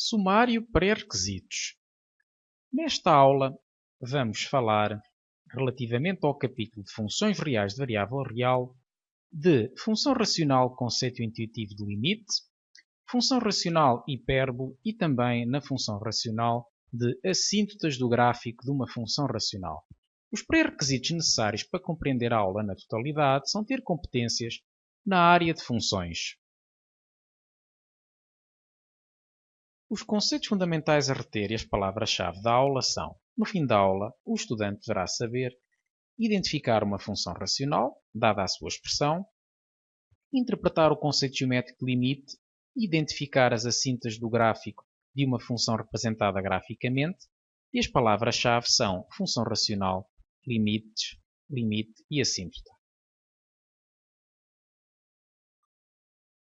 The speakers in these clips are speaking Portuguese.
Sumário pré-requisitos. Nesta aula vamos falar, relativamente ao capítulo de funções reais de variável real, de função racional conceito intuitivo de limite, função racional hipérbole e também na função racional de assíntotas do gráfico de uma função racional. Os pré-requisitos necessários para compreender a aula na totalidade são ter competências na área de funções. Os conceitos fundamentais a reter e as palavras-chave da aula são: no fim da aula, o estudante deverá saber identificar uma função racional, dada a sua expressão, interpretar o conceito geométrico de limite, identificar as assíntotas do gráfico de uma função representada graficamente, e as palavras-chave são função racional, limites, limite e assíntota.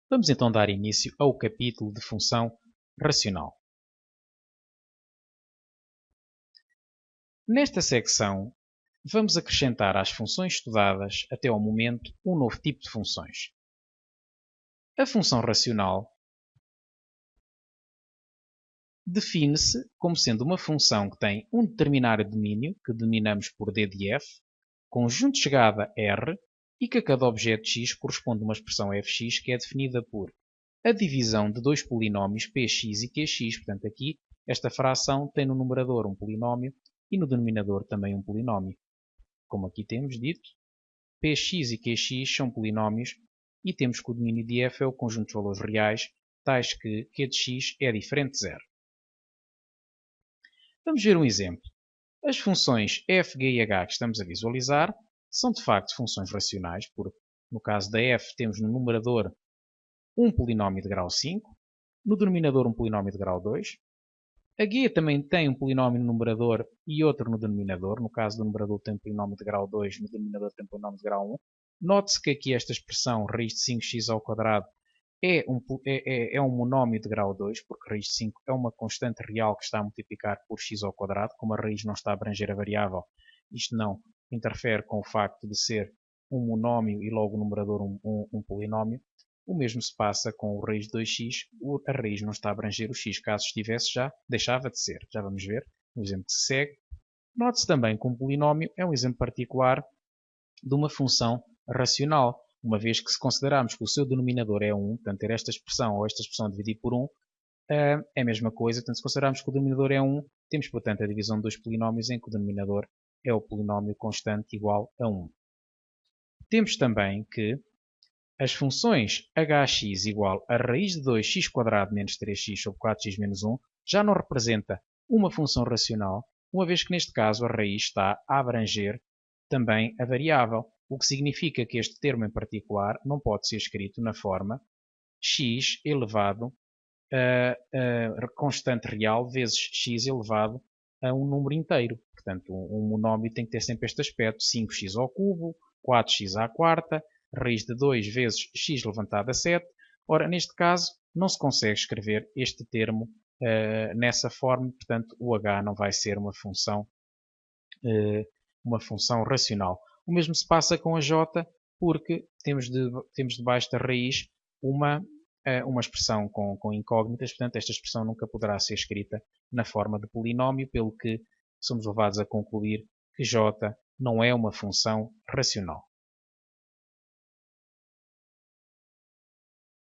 Vamos então dar início ao capítulo de função racional. Nesta secção, vamos acrescentar às funções estudadas até ao momento um novo tipo de funções. A função racional define-se como sendo uma função que tem um determinado domínio, que denominamos por D de f, conjunto de chegada R, e que a cada objeto x corresponde a uma expressão fx que é definida por a divisão de dois polinómios px e qx. Portanto, aqui esta fração tem no numerador um polinómio e no denominador também um polinómio. Como aqui temos dito, px e qx são polinómios e temos que o domínio de f é o conjunto de valores reais, tais que q de x é diferente de zero. Vamos ver um exemplo. As funções f, g e h que estamos a visualizar são de facto funções racionais, porque no caso da f temos no numerador um polinómio de grau 5, no denominador um polinómio de grau 2. A g também tem um polinómio no numerador e outro no denominador. No caso do numerador tem um polinómio de grau 2, no denominador tem um polinómio de grau 1. Note-se que aqui esta expressão raiz de 5x ao quadrado é um monómio de grau 2, porque raiz de 5 é uma constante real que está a multiplicar por x ao quadrado. Como a raiz não está a abranger a variável, isto não interfere com o facto de ser um monómio e logo o numerador um polinómio. O mesmo se passa com o raiz de 2x, a raiz não está a abranger o x. Caso estivesse já, deixava de ser. Já vamos ver no exemplo que se segue. Note-se também que um polinómio é um exemplo particular de uma função racional, uma vez que se considerarmos que o seu denominador é 1, portanto ter esta expressão ou esta expressão dividir por 1, é a mesma coisa. Portanto, se considerarmos que o denominador é 1, temos, portanto, a divisão de dois polinómios em que o denominador é o polinómio constante igual a 1. Temos também que as funções hx igual a raiz de 2x² menos 3x sobre 4x menos 1 já não representa uma função racional, uma vez que neste caso a raiz está a abranger também a variável, o que significa que este termo em particular não pode ser escrito na forma x elevado a constante real vezes x elevado a um número inteiro. Portanto, um monómio tem que ter sempre este aspecto: 5x ao cubo, 4x à quarta, raiz de 2 vezes x levantado a 7. Ora, neste caso, não se consegue escrever este termo nessa forma, portanto, o h não vai ser uma função racional. O mesmo se passa com a j, porque temos debaixo da raiz uma expressão com incógnitas, portanto, esta expressão nunca poderá ser escrita na forma de polinómio, pelo que somos levados a concluir que j não é uma função racional.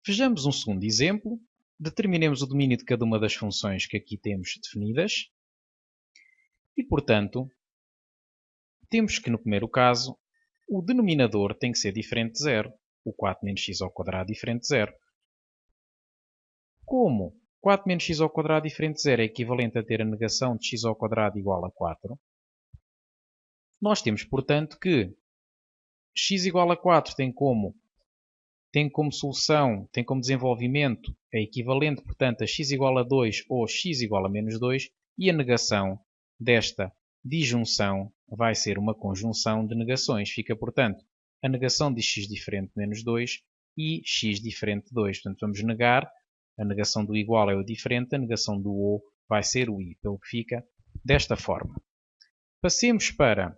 Vejamos um segundo exemplo. Determinemos o domínio de cada uma das funções que aqui temos definidas. E, portanto, temos que, no primeiro caso, o denominador tem que ser diferente de zero. O 4 menos x ao quadrado diferente de zero. Como 4 menos x ao quadrado diferente de zero é equivalente a ter a negação de x ao quadrado igual a 4, nós temos, portanto, que x igual a 4 tem como solução, tem como desenvolvimento, é equivalente, portanto, a x igual a 2 ou x igual a menos 2, e a negação desta disjunção vai ser uma conjunção de negações. Fica, portanto, a negação de x diferente de menos 2 e x diferente de 2. Portanto, vamos negar, a negação do igual é o diferente, a negação do ou vai ser o i, pelo que fica desta forma. Passemos para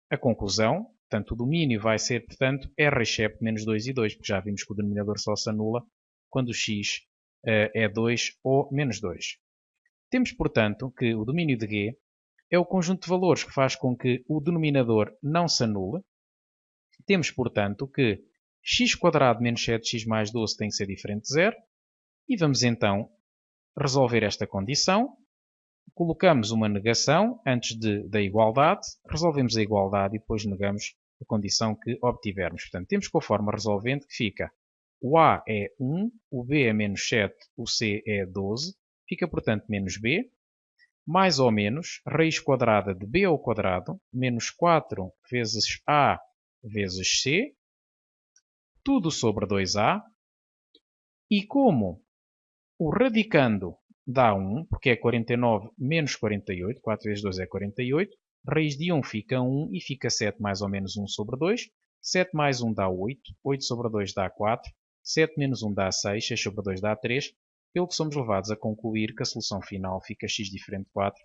a conclusão. Portanto, o domínio vai ser, portanto, R excepto menos 2 e 2, porque já vimos que o denominador só se anula quando o x é 2 ou menos 2. Temos, portanto, que o domínio de G é o conjunto de valores que faz com que o denominador não se anule. Temos, portanto, que x² menos 7x mais 12 tem que ser diferente de zero. E vamos então resolver esta condição. Colocamos uma negação antes da igualdade, resolvemos a igualdade e depois negamos a condição que obtivermos. Portanto, temos com a forma resolvente que fica o A é 1, o B é menos 7, o C é 12, fica, portanto, menos B, mais ou menos raiz quadrada de B ao quadrado, menos 4 vezes A vezes C, tudo sobre 2A, e como o radicando dá 1, porque é 49 menos 48, 4 vezes 2 é 48, raiz de 1 fica 1 e fica 7 mais ou menos 1 sobre 2, 7 mais 1 dá 8, 8 sobre 2 dá 4, 7 menos 1 dá 6, 6 sobre 2 dá 3, pelo que somos levados a concluir que a solução final fica x diferente 4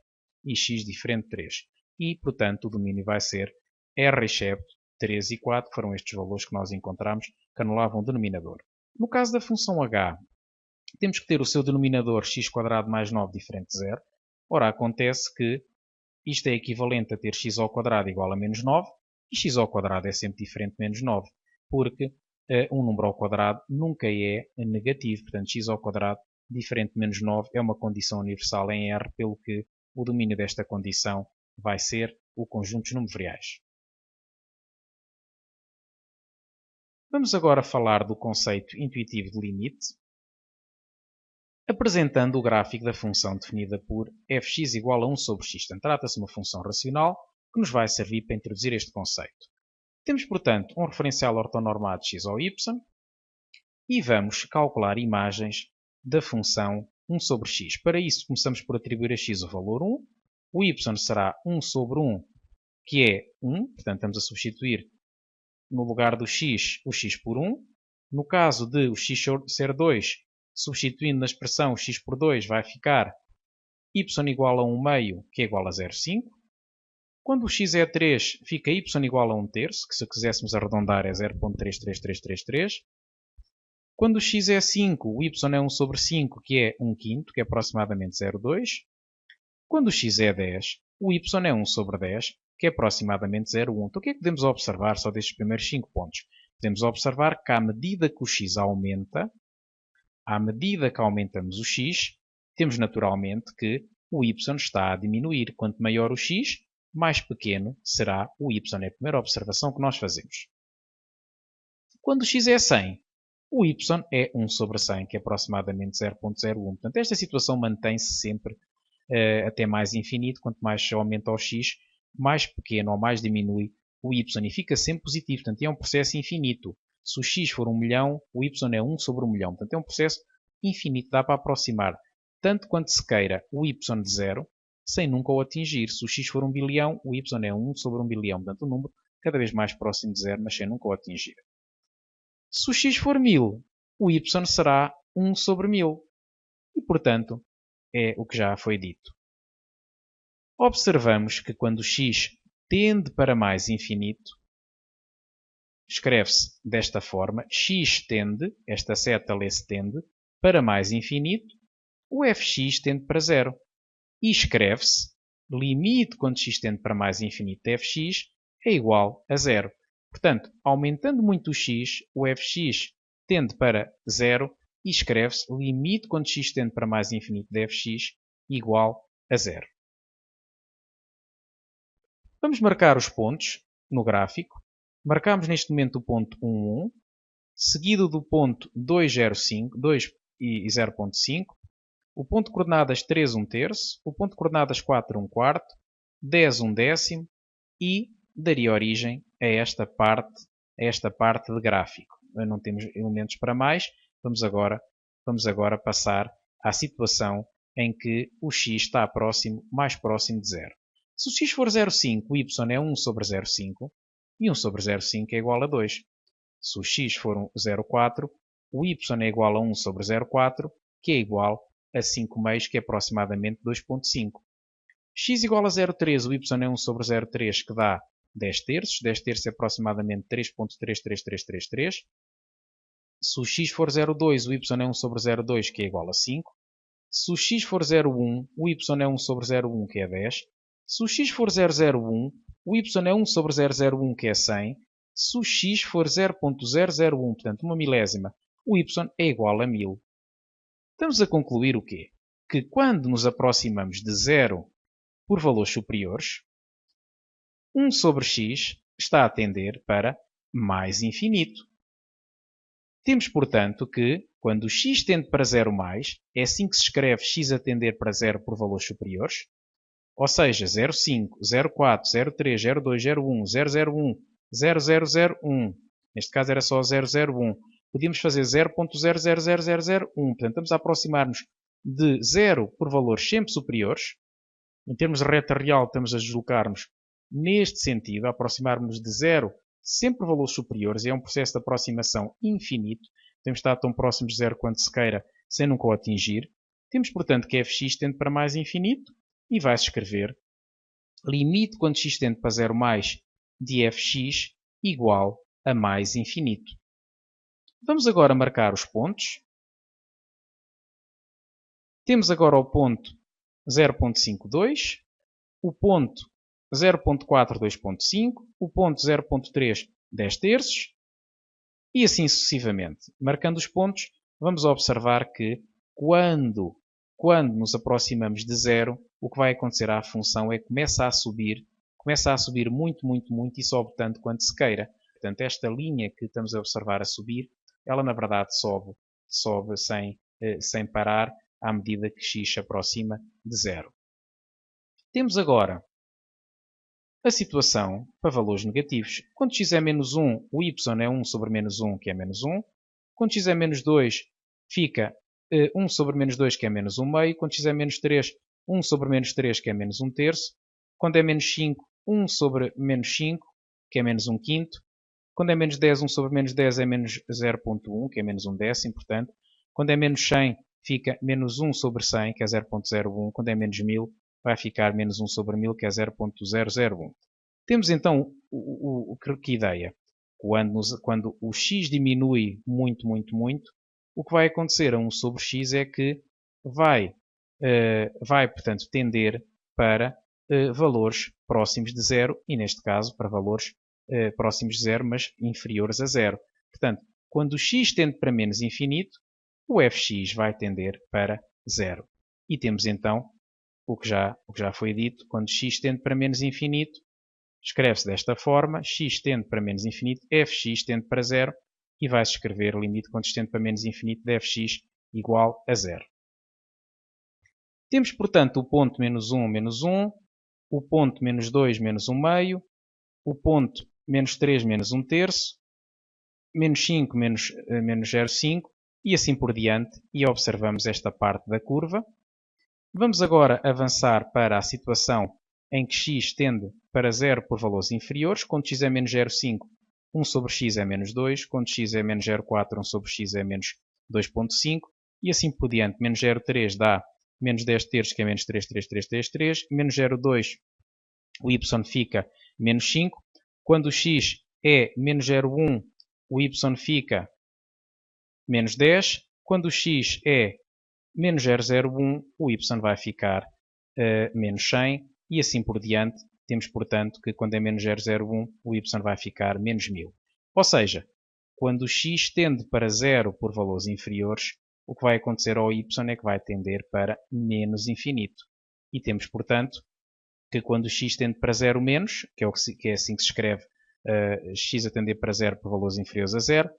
e x diferente 3. E, portanto, o domínio vai ser R excepto 3 e 4, que foram estes valores que nós encontramos que anulavam o denominador. No caso da função h, temos que ter o seu denominador x² mais 9 diferente de 0. Ora, acontece que isto é equivalente a ter x² igual a menos 9, e x² é sempre diferente de menos 9, porque um número ao quadrado nunca é negativo. Portanto, x² diferente de menos 9 é uma condição universal em R, pelo que o domínio desta condição vai ser o conjunto dos números reais. Vamos agora falar do conceito intuitivo de limite, apresentando o gráfico da função definida por fx igual a 1 sobre x. Portanto, trata-se de uma função racional que nos vai servir para introduzir este conceito. Temos, portanto, um referencial ortonormado x ao y e vamos calcular imagens da função 1 sobre x. Para isso, começamos por atribuir a x o valor 1. O y será 1 sobre 1, que é 1. Portanto, estamos a substituir no lugar do x, o x por 1. No caso de o x ser 2, substituindo na expressão x por 2, vai ficar y igual a 1 meio, que é igual a 0,5. Quando o x é 3, fica y igual a 1 terço, que se quiséssemos arredondar é 0,33333. Quando o x é 5, o y é 1 sobre 5, que é 1 quinto, que é aproximadamente 0,2. Quando o x é 10, o y é 1 sobre 10, que é aproximadamente 0,1. Então o que é que podemos observar só destes primeiros 5 pontos? Podemos observar que à medida que o x aumenta, à medida que aumentamos o x, temos naturalmente que o y está a diminuir. Quanto maior o x, mais pequeno será o y. É a primeira observação que nós fazemos. Quando o x é 100, o y é 1 sobre 100, que é aproximadamente 0,01. Portanto, esta situação mantém-se sempre até mais infinito. Quanto mais se aumenta o x, mais pequeno ou mais diminui o y e fica sempre positivo. Portanto, é um processo infinito. Se o x for 1 milhão, o y é 1 sobre 1 milhão. Portanto, é um processo infinito. Dá para aproximar tanto quanto se queira o y de zero, sem nunca o atingir. Se o x for 1 bilhão, o y é 1 sobre 1 bilhão. Portanto, um número cada vez mais próximo de zero, mas sem nunca o atingir. Se o x for 1000, o y será 1 sobre 1000. E, portanto, é o que já foi dito. Observamos que quando o x tende para mais infinito, escreve-se desta forma: x tende, esta seta lê-se tende, para mais infinito, o fx tende para zero. E escreve-se: limite quando x tende para mais infinito de fx é igual a zero. Portanto, aumentando muito o x, o fx tende para zero e escreve-se: limite quando x tende para mais infinito de fx igual a zero. Vamos marcar os pontos no gráfico. Marcamos neste momento o ponto 1, 1, seguido do ponto 2, 0, 5, 2 e 0,5, o ponto de coordenadas 3, 1 terço, o ponto de coordenadas 4, 1 quarto, 10, 1 décimo e daria origem a esta parte de gráfico. Não temos elementos para mais, vamos agora passar à situação em que o x está mais próximo de zero. Se o x for 0,5, o y é 1 sobre 0,5 e 1 sobre 0,5 é igual a 2. Se o x for 0,4, o y é igual a 1 sobre 0,4, que é igual a 5 meios, que é aproximadamente 2,5. X igual a 0,3, o y é 1 sobre 0,3, que dá 10 terços. 10 terços é aproximadamente 3,33333. Se o x for 0,2, o y é 1 sobre 0,2, que é igual a 5. Se o x for 0,1, o y é 1 sobre 0,1, que é 10. Se o x for 0,01, o y é 1 sobre 0,01, que é 100. Se o x for 0,001, portanto uma milésima, o y é igual a 1000. Estamos a concluir o quê? Que quando nos aproximamos de 0 por valores superiores, 1 sobre x está a tender para mais infinito. Temos, portanto, que quando o x tende para 0 mais, é assim que se escreve x a tender para 0 por valores superiores, ou seja, 0,5, 0,4, 0,3, 0,2, 0,1, 0,01, 0,001. Neste caso era só 0,01. Podíamos fazer 0,00001. Portanto, estamos a aproximar-nos de 0 por valores sempre superiores. Em termos de reta real, estamos a deslocar-nos neste sentido, a aproximar-nos de 0 sempre por valores superiores. E é um processo de aproximação infinito. Podemos estar tão próximos de 0 quanto se queira, sem nunca o atingir. Temos, portanto, que fx tende para mais infinito. E vai-se escrever limite quando x tende para 0 mais de fx igual a mais infinito. Vamos agora marcar os pontos. Temos agora o ponto 0,52, o ponto 0,42,5, o ponto 0,3, 10 terços e assim sucessivamente. Marcando os pontos, vamos observar que quando nos aproximamos de 0, o que vai acontecer à função é que começa a subir muito, muito, muito e sobe tanto quanto se queira. Portanto, esta linha que estamos a observar a subir, ela na verdade sobe sem parar à medida que x se aproxima de 0. Temos agora a situação para valores negativos. Quando x é menos 1, o y é 1 sobre menos 1, que é menos 1. Quando x é menos 2, fica 1 sobre menos 2, que é menos 1 meio. Quando x é menos 3, 1 sobre menos 3, que é menos 1 terço. Quando é menos 5, 1 sobre menos 5, que é menos 1 quinto. Quando é menos 10, 1 sobre menos 10 é menos 0,1, que é menos 1 décimo, portanto. Quando é menos 100, fica menos 1 sobre 100, que é 0,01. Quando é menos 1000, vai ficar menos 1 sobre 1000, que é 0,001. Temos então que ideia? Quando o x diminui muito, muito, muito, o que vai acontecer a 1 sobre x é que vai portanto, tender para valores próximos de 0 e, neste caso, para valores próximos de 0, mas inferiores a 0. Portanto, quando o x tende para menos infinito, o fx vai tender para 0. E temos então o que já foi dito, quando x tende para menos infinito, escreve-se desta forma, x tende para menos infinito, fx tende para 0, e vai-se escrever o limite quando x tende para menos infinito de fx igual a 0. Temos, portanto, o ponto menos 1, menos 1, o ponto menos 2, menos 1 meio, o ponto menos 3, menos 1 terço, menos 5, menos 0,5, e assim por diante, e observamos esta parte da curva. Vamos agora avançar para a situação em que x tende para 0 por valores inferiores. Quando x é menos 0,5, 1 sobre x é menos 2. Quando x é menos 0,4, 1 sobre x é menos 2,5. E assim por diante. Menos 0,3 dá menos 10 terços, que é menos 3,3333. Menos 0,2, o y fica menos 5. Quando o x é menos 0,1, o y fica menos 10. Quando o x é menos 0,01, o y vai ficar menos 100 e assim por diante. Temos, portanto, que quando é menos 0,01, o y vai ficar menos 1000. Ou seja, quando o x tende para 0 por valores inferiores, o que vai acontecer ao y é que vai tender para menos infinito. E temos, portanto, que quando o x tende para 0 menos, que é assim que se escreve x a tender para 0 por valores inferiores a 0,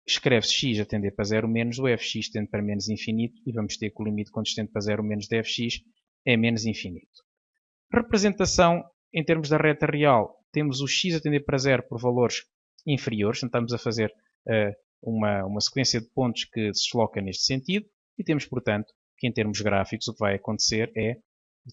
escreve-se x a tender para 0 menos, o fx tende para menos infinito, e vamos ter que o limite quando tende para 0 menos de fx é menos infinito. Representação em termos da reta real, temos o x a tender para 0 por valores inferiores, então estamos a fazer uma sequência de pontos que se desloca neste sentido, e temos, portanto, que em termos gráficos o que vai acontecer é,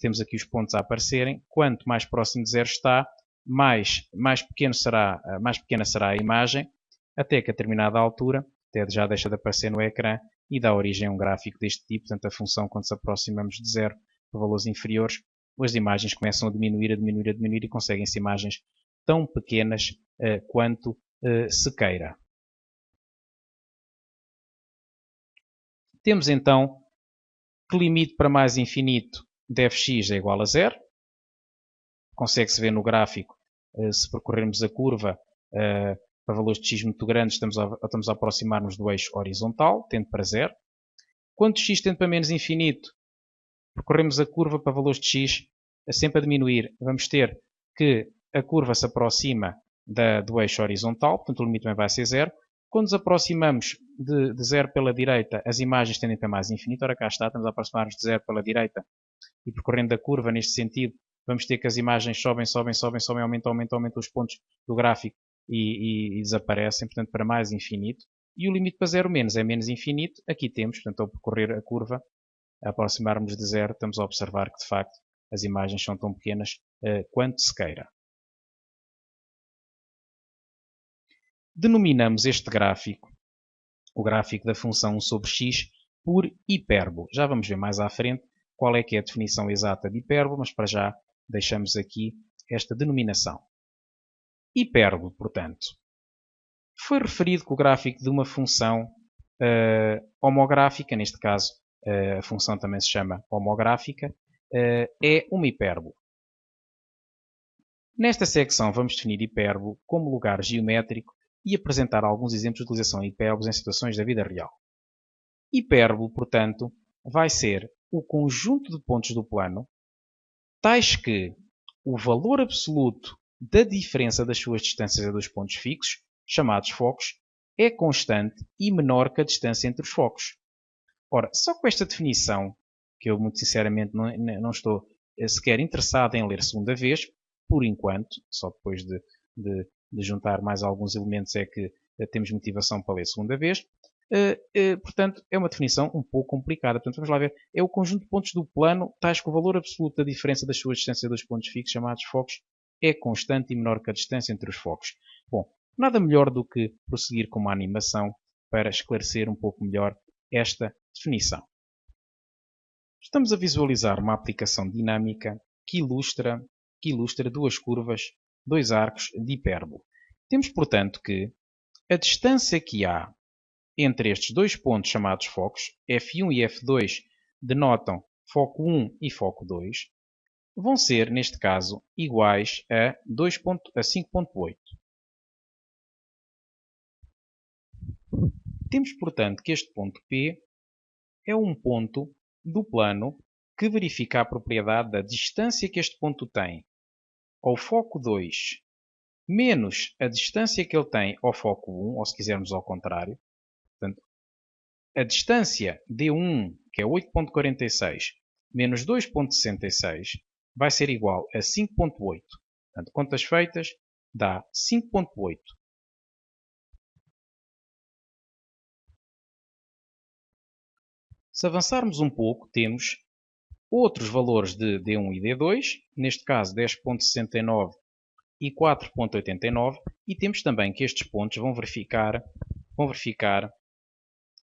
temos aqui os pontos a aparecerem, quanto mais próximo de 0 está, mais pequena será a imagem, até que a determinada altura, até já deixa de aparecer no ecrã e dá origem a um gráfico deste tipo. Portanto, a função, quando nos aproximamos de 0 para valores inferiores, as imagens começam a diminuir e conseguem-se imagens tão pequenas quanto se queira. Temos então que limite para mais infinito de fx é igual a 0. Consegue-se ver no gráfico, se percorrermos a curva para valores de x muito grandes, estamos a aproximar-nos do eixo horizontal, tende para 0. Quando x tende para menos infinito, percorremos a curva para valores de x sempre a diminuir. Vamos ter que a curva se aproxima do eixo horizontal, portanto o limite também vai ser 0. Quando nos aproximamos de 0 pela direita, as imagens tendem para mais infinito. Ora cá está, estamos a aproximar-nos de 0 pela direita e percorrendo a curva neste sentido, vamos ter que as imagens sobem, aumentam os pontos do gráfico e desaparecem, portanto para mais infinito. E o limite para 0 menos é menos infinito. Aqui temos, portanto, ao percorrer a curva, a aproximarmos de 0, estamos a observar que de facto as imagens são tão pequenas quanto se queira. Denominamos este gráfico, o gráfico da função 1 sobre x, por hipérbole. Já vamos ver mais à frente qual é que é a definição exata de hipérbole, mas para já deixamos aqui esta denominação. Hipérbole, portanto, foi referido que o gráfico de uma função homográfica, neste caso a função também se chama homográfica, é uma hipérbole. Nesta secção vamos definir hipérbole como lugar geométrico e apresentar alguns exemplos de utilização de hipérboles em situações da vida real. Hipérbole, portanto, vai ser o conjunto de pontos do plano, tais que o valor absoluto da diferença das suas distâncias a dois pontos fixos, chamados focos, é constante e menor que a distância entre os focos. Ora, só com esta definição, que eu muito sinceramente não estou sequer interessado em ler segunda vez, por enquanto, só depois de juntar mais alguns elementos é que temos motivação para ler segunda vez. Portanto, é uma definição um pouco complicada. Portanto, vamos lá ver. É o conjunto de pontos do plano, tais que o valor absoluto da diferença das suas distâncias a dois pontos fixos, chamados focos, é constante e menor que a distância entre os focos. Bom, nada melhor do que prosseguir com uma animação para esclarecer um pouco melhor esta definição. Estamos a visualizar uma aplicação dinâmica que ilustra duas curvas, dois arcos de hipérbole. Temos, portanto, que a distância que há entre estes dois pontos chamados focos, F1 e F2, denotam foco 1 e foco 2, vão ser, neste caso, iguais a 5.8. Temos, portanto, que este ponto P é um ponto do plano que verifica a propriedade da distância que este ponto tem ao foco 2 menos a distância que ele tem ao foco 1, ou se quisermos ao contrário. Portanto, a distância D1, que é 8.46, menos 2.66, vai ser igual a 5.8. Portanto, contas feitas, dá 5.8. Se avançarmos um pouco, temos outros valores de D1 e D2, neste caso 10.69 e 4.89, e temos também que estes pontos vão verificar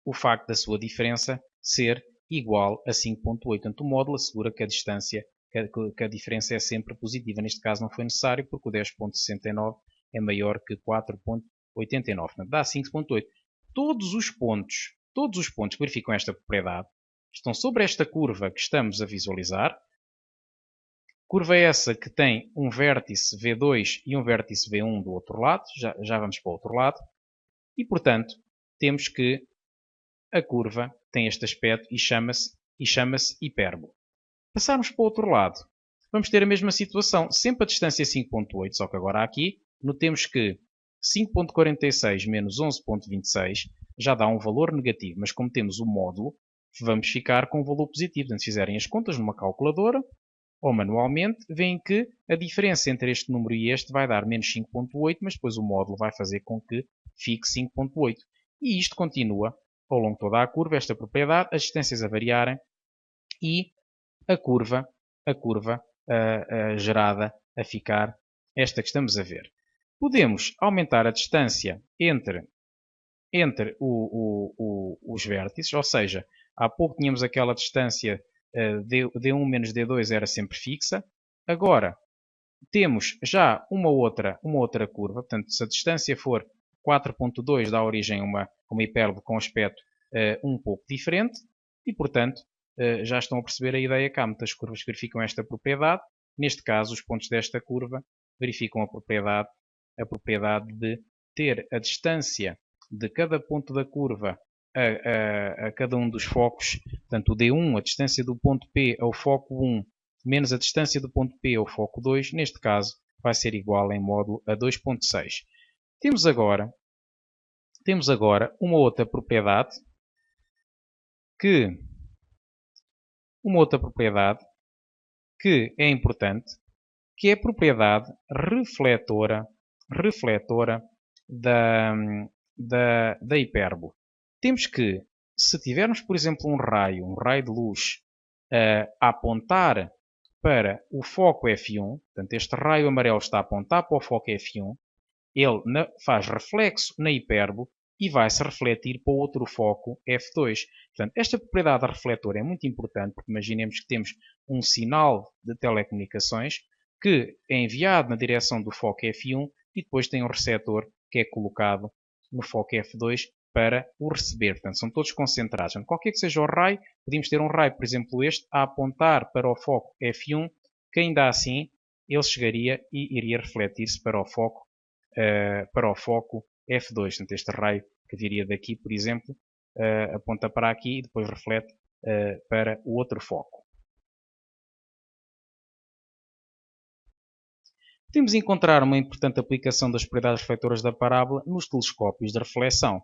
o facto da sua diferença ser igual a 5.8. Portanto, o módulo assegura que a distância, que a diferença é sempre positiva. Neste caso não foi necessário, porque o 10.69 é maior que 4.89. Portanto, dá 5.8. Todos os pontos que verificam esta propriedade estão sobre esta curva que estamos a visualizar. Curva essa que tem um vértice V2 e um vértice V1 do outro lado. Já vamos para o outro lado. E, portanto, temos que a curva tem este aspecto e chama-se hipérbole. Passarmos para o outro lado, vamos ter a mesma situação. Sempre a distância é 5.8, só que agora aqui notemos que 5.46 menos 11.26 já dá um valor negativo, mas como temos o módulo, vamos ficar com um valor positivo. Portanto, se fizerem as contas numa calculadora ou manualmente, veem que a diferença entre este número e este vai dar menos 5.8, mas depois o módulo vai fazer com que fique 5.8. E isto continua ao longo de toda a curva, esta propriedade, as distâncias a variarem e a curva gerada a ficar esta que estamos a ver. Podemos aumentar a distância entre os vértices, ou seja, há pouco tínhamos aquela distância D1 menos D2 era sempre fixa. Agora temos já uma outra curva, portanto, se a distância for 4.2 dá origem a uma hipérbole com aspecto um pouco diferente e, portanto, já estão a perceber a ideia cá. Muitas curvas verificam esta propriedade. Neste caso, os pontos desta curva verificam a propriedade de ter a distância de cada ponto da curva a cada um dos focos. Portanto, o D1, a distância do ponto P ao foco 1, menos a distância do ponto P ao foco 2, neste caso, vai ser igual em módulo a 2.6. Temos agora uma outra propriedade que é importante, que é a propriedade refletora da hipérbole. Temos que, se tivermos, por exemplo, um raio de luz a apontar para o foco F1, portanto, este raio amarelo está a apontar para o foco F1, ele faz reflexo na hipérbole e vai se refletir para o outro foco F2. Portanto, esta propriedade refletora é muito importante, porque imaginemos que temos um sinal de telecomunicações que é enviado na direção do foco F1 e depois tem um receptor que é colocado no foco F2 para o receber. Portanto, são todos concentrados. Qualquer que seja o raio, podemos ter um raio, por exemplo este, a apontar para o foco F1, que ainda assim ele chegaria e iria refletir-se para o foco F2. Portanto, este raio que viria daqui, por exemplo, aponta para aqui e depois reflete para o outro foco. Podemos encontrar uma importante aplicação das propriedades refletoras da parábola nos telescópios de reflexão.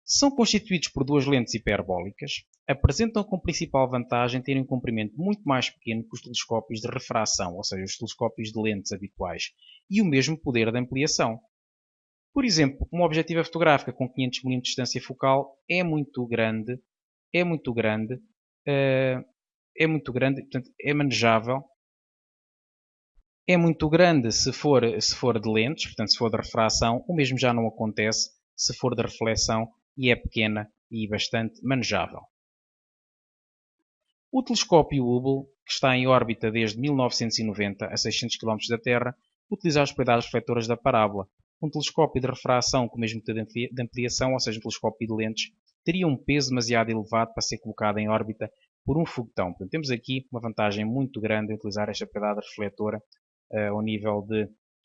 São constituídos por duas lentes hiperbólicas, apresentam como principal vantagem terem um comprimento muito mais pequeno que os telescópios de refração, ou seja, os telescópios de lentes habituais, e o mesmo poder de ampliação. Por exemplo, uma objetiva fotográfica com 500 mm de distância focal é muito grande, portanto, é manejável. É muito grande se for de lentes, portanto, se for de refração. O mesmo já não acontece se for de reflexão e é pequena e bastante manejável. O telescópio Hubble, que está em órbita desde 1990 a 600 km da Terra, utiliza as propriedades refletoras da parábola. Um telescópio de refração com o mesmo poder de ampliação, ou seja, um telescópio de lentes, teria um peso demasiado elevado para ser colocado em órbita por um foguetão. Portanto, temos aqui uma vantagem muito grande em utilizar esta propriedade refletora ao nível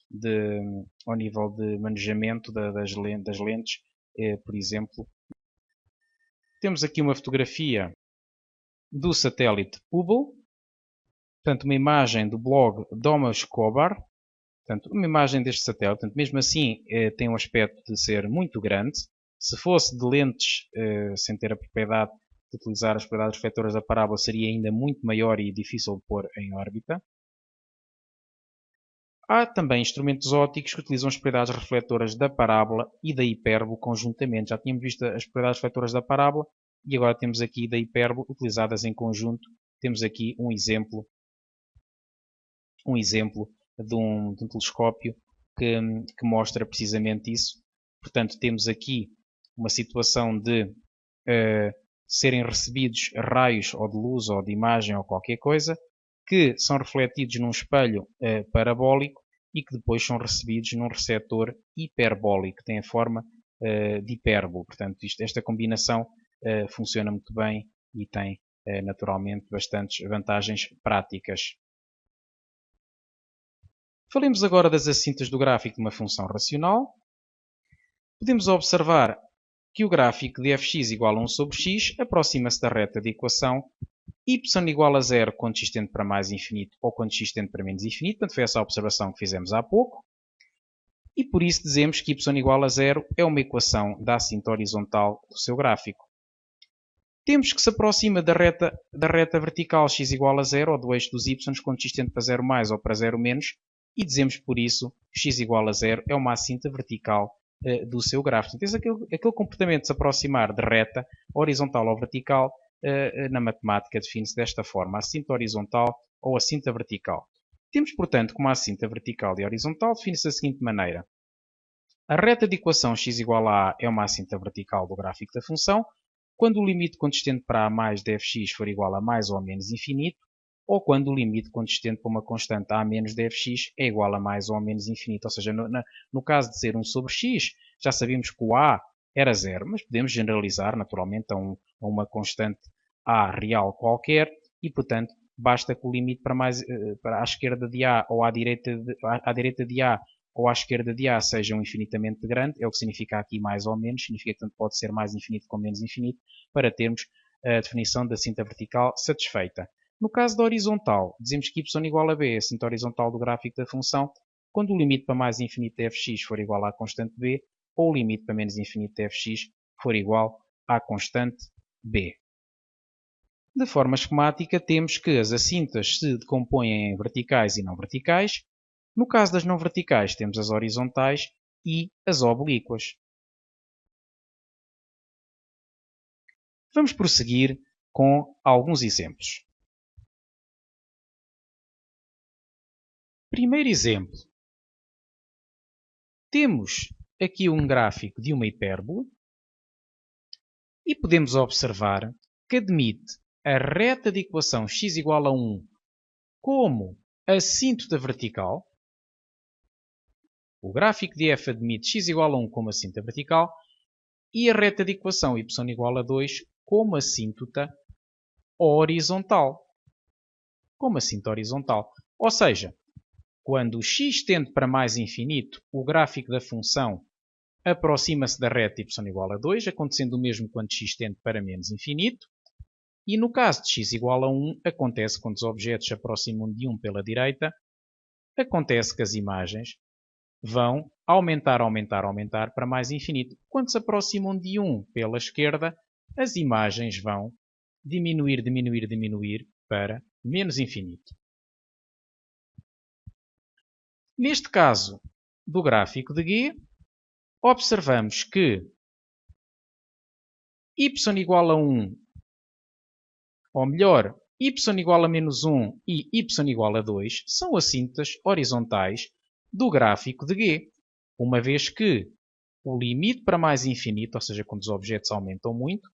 de manejamento das lentes, por exemplo. Temos aqui uma fotografia do satélite Hubble, portanto, uma imagem do blog Domus Cobar, portanto, uma imagem deste satélite. Portanto, mesmo assim, tem um aspecto de ser muito grande. Se fosse de lentes, sem ter a propriedade de utilizar as propriedades refletoras da parábola, seria ainda muito maior e difícil de pôr em órbita. Há também instrumentos ópticos que utilizam as propriedades refletoras da parábola e da hipérbole conjuntamente. Já tínhamos visto as propriedades refletoras da parábola e agora temos aqui da hipérbole utilizadas em conjunto. Temos aqui um exemplo de um telescópio que mostra precisamente isso. Portanto, temos aqui uma situação de serem recebidos raios ou de luz ou de imagem ou qualquer coisa que são refletidos num espelho parabólico e que depois são recebidos num receptor hiperbólico, que tem a forma de hipérbole. Portanto, esta combinação funciona muito bem e tem naturalmente bastantes vantagens práticas. Falemos agora das assintas do gráfico de uma função racional. Podemos observar que o gráfico de fx igual a 1 sobre x aproxima-se da reta de equação y igual a 0 quando x tende para mais infinito ou quando x tende para menos infinito. Portanto, foi essa a observação que fizemos há pouco. E por isso dizemos que y igual a 0 é uma equação da assinta horizontal do seu gráfico. Temos que se aproxima da reta vertical x igual a 0 ou do eixo dos y quando x tende para 0 mais ou para 0 menos. E dizemos por isso que x igual a 0 é uma assinta vertical do seu gráfico. Então, aquele comportamento de se aproximar de reta horizontal ou vertical na matemática define-se desta forma, a cinta horizontal ou a cinta vertical. Temos, portanto, como a cinta vertical e horizontal define-se da seguinte maneira. A reta de equação x igual a a é uma cinta vertical do gráfico da função, quando o limite consistente para a mais de fx for igual a mais ou a menos infinito, ou quando o limite consistente para uma constante a menos de fx é igual a mais ou a menos infinito. Ou seja, no caso de ser 1 sobre x, já sabíamos que o a era 0, mas podemos generalizar naturalmente a uma constante A real qualquer e, portanto, basta que o limite para a esquerda de A ou à direita de A ou à esquerda de A sejam infinitamente grande, é o que significa aqui mais ou menos, significa que tanto pode ser mais infinito como menos infinito, para termos a definição da cinta vertical satisfeita. No caso da horizontal, dizemos que y igual a b é a cinta horizontal do gráfico da função, quando o limite para mais infinito de fx for igual à constante b, ou o limite para menos infinito de fx for igual à constante b. De forma esquemática, temos que as acintas se decompõem em verticais e não verticais. No caso das não verticais, temos as horizontais e as oblíquas. Vamos prosseguir com alguns exemplos. Primeiro exemplo. Temos aqui um gráfico de uma hipérbole e podemos observar que admite a reta de equação x igual a 1 como assíntota vertical. O gráfico de f admite x igual a 1 como assíntota vertical e a reta de equação y igual a 2 como assíntota horizontal. Ou seja, quando o x tende para mais infinito, o gráfico da função aproxima-se da reta y igual a 2, acontecendo o mesmo quando x tende para menos infinito. E no caso de x igual a 1, acontece quando os objetos se aproximam de 1 pela direita, acontece que as imagens vão aumentar para mais infinito. Quando se aproximam de 1 pela esquerda, as imagens vão diminuir para menos infinito. Neste caso do gráfico de G, observamos que y igual a 1, ou melhor, y igual a menos 1 e y igual a 2 são assíntotas horizontais do gráfico de G, uma vez que o limite para mais infinito, ou seja, quando os objetos aumentam muito,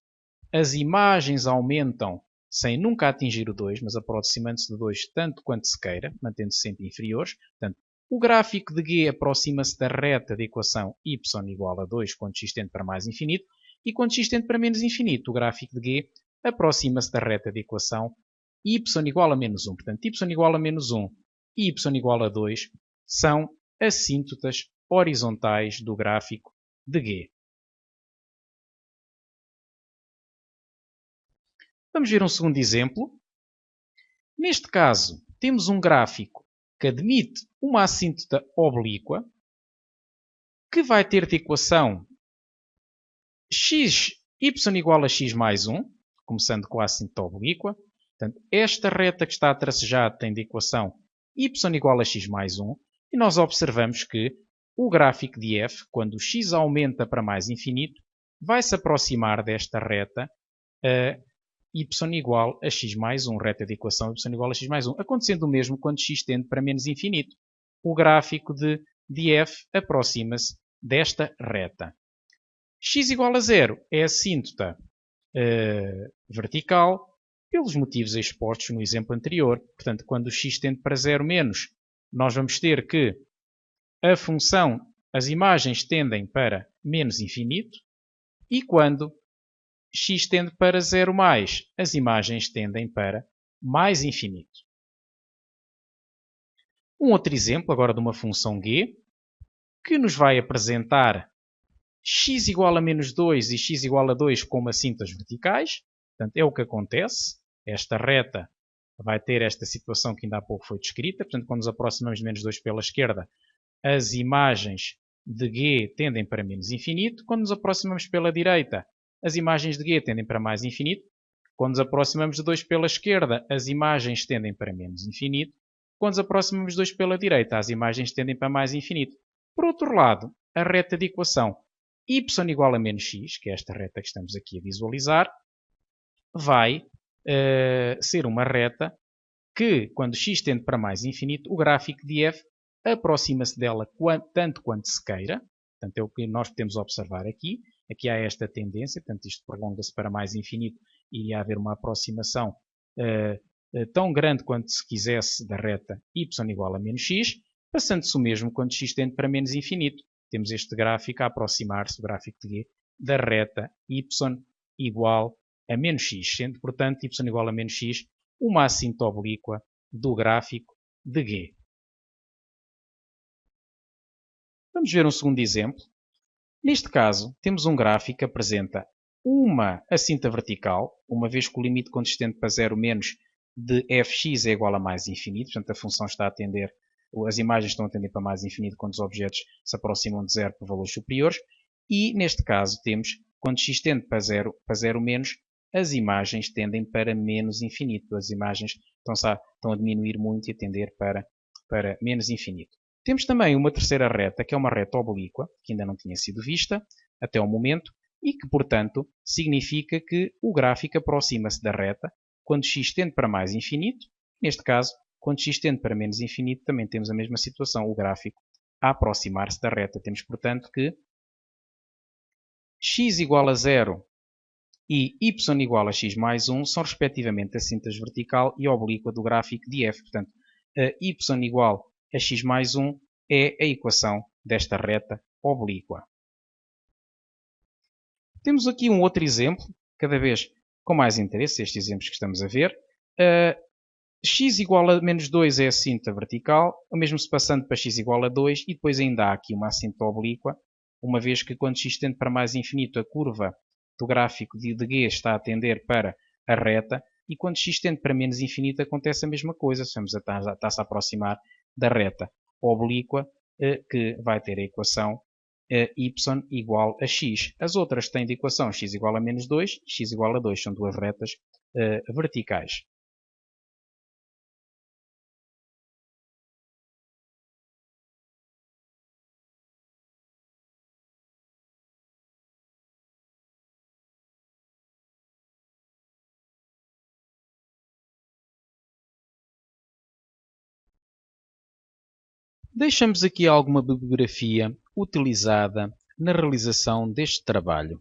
as imagens aumentam sem nunca atingir o 2, mas aproximando-se do 2 tanto quanto se queira, mantendo-se sempre inferiores. Portanto, o gráfico de G aproxima-se da reta da equação y igual a 2 quando x tende para mais infinito, e quando x tende para menos infinito, o gráfico de G aproxima-se da reta da equação y igual a menos 1. Portanto, y igual a menos 1 e y igual a 2 são assíntotas horizontais do gráfico de G. Vamos ver um segundo exemplo. Neste caso, temos um gráfico que admite uma assíntota oblíqua que vai ter de equação y igual a x mais 1, começando com a assíntota oblíqua. Portanto, esta reta que está a tracejar tem de equação y igual a x mais 1, e nós observamos que o gráfico de f, quando o x aumenta para mais infinito, vai se aproximar desta reta y igual a x mais 1, reta de equação y igual a x mais 1, acontecendo o mesmo quando x tende para menos infinito. O gráfico de f aproxima-se desta reta. X igual a 0 é assíntota vertical, pelos motivos expostos no exemplo anterior. Portanto, quando o x tende para 0 menos, nós vamos ter que a função, as imagens tendem para menos infinito, e quando x tende para 0 mais, as imagens tendem para mais infinito. Um outro exemplo agora de uma função g, que nos vai apresentar x igual a menos 2 e x igual a 2 como assíntotas verticais. Portanto, é o que acontece. Esta reta vai ter esta situação que ainda há pouco foi descrita. Portanto, quando nos aproximamos de menos 2 pela esquerda, as imagens de G tendem para menos infinito. Quando nos aproximamos pela direita, as imagens de G tendem para mais infinito. Quando nos aproximamos de 2 pela esquerda, as imagens tendem para menos infinito. Quando nos aproximamos de 2 pela direita, as imagens tendem para mais infinito. Por outro lado, a reta de equação y igual a menos x, que é esta reta que estamos aqui a visualizar, vai ser uma reta que, quando x tende para mais infinito, o gráfico de f aproxima-se dela tanto quanto se queira. Portanto, é o que nós podemos observar aqui. Aqui há esta tendência, portanto, isto prolonga-se para mais infinito e iria haver uma aproximação tão grande quanto se quisesse da reta y igual a menos x, passando-se o mesmo quando x tende para menos infinito. Temos este gráfico a aproximar-se, o gráfico de G, da reta y igual a menos x, sendo, portanto, y igual a menos x uma assíntota oblíqua do gráfico de G. Vamos ver um segundo exemplo. Neste caso, temos um gráfico que apresenta uma assíntota vertical, uma vez que o limite consistente para 0 menos de fx é igual a mais infinito, portanto a função está a tender, as imagens estão a tender para mais infinito quando os objetos se aproximam de zero por valores superiores, e neste caso temos, quando x tende para 0 menos, as imagens tendem para menos infinito, as imagens estão a diminuir muito e a tender para menos infinito. Temos também uma terceira reta, que é uma reta oblíqua, que ainda não tinha sido vista até ao momento, e que, portanto, significa que o gráfico aproxima-se da reta quando x tende para mais infinito. Neste caso, quando x tende para menos infinito, também temos a mesma situação, o gráfico a aproximar-se da reta. Temos, portanto, que x igual a 0 e y igual a x mais 1 são, respectivamente, a síntese vertical e oblíqua do gráfico de f. Portanto, y igual a x mais 1 é a equação desta reta oblíqua. Temos aqui um outro exemplo, cada vez com mais interesse, estes exemplos que estamos a ver. X igual a menos 2 é a assíntota vertical, o mesmo se passando para x igual a 2, e depois ainda há aqui uma assíntota oblíqua, uma vez que quando x tende para mais infinito, a curva do gráfico de G está a tender para a reta, e quando x tende para menos infinito acontece a mesma coisa, está-se a aproximar da reta oblíqua, que vai ter a equação y igual a x. As outras têm de equação x igual a menos 2 e x igual a 2. São duas retas verticais. Deixamos aqui alguma bibliografia utilizada na realização deste trabalho.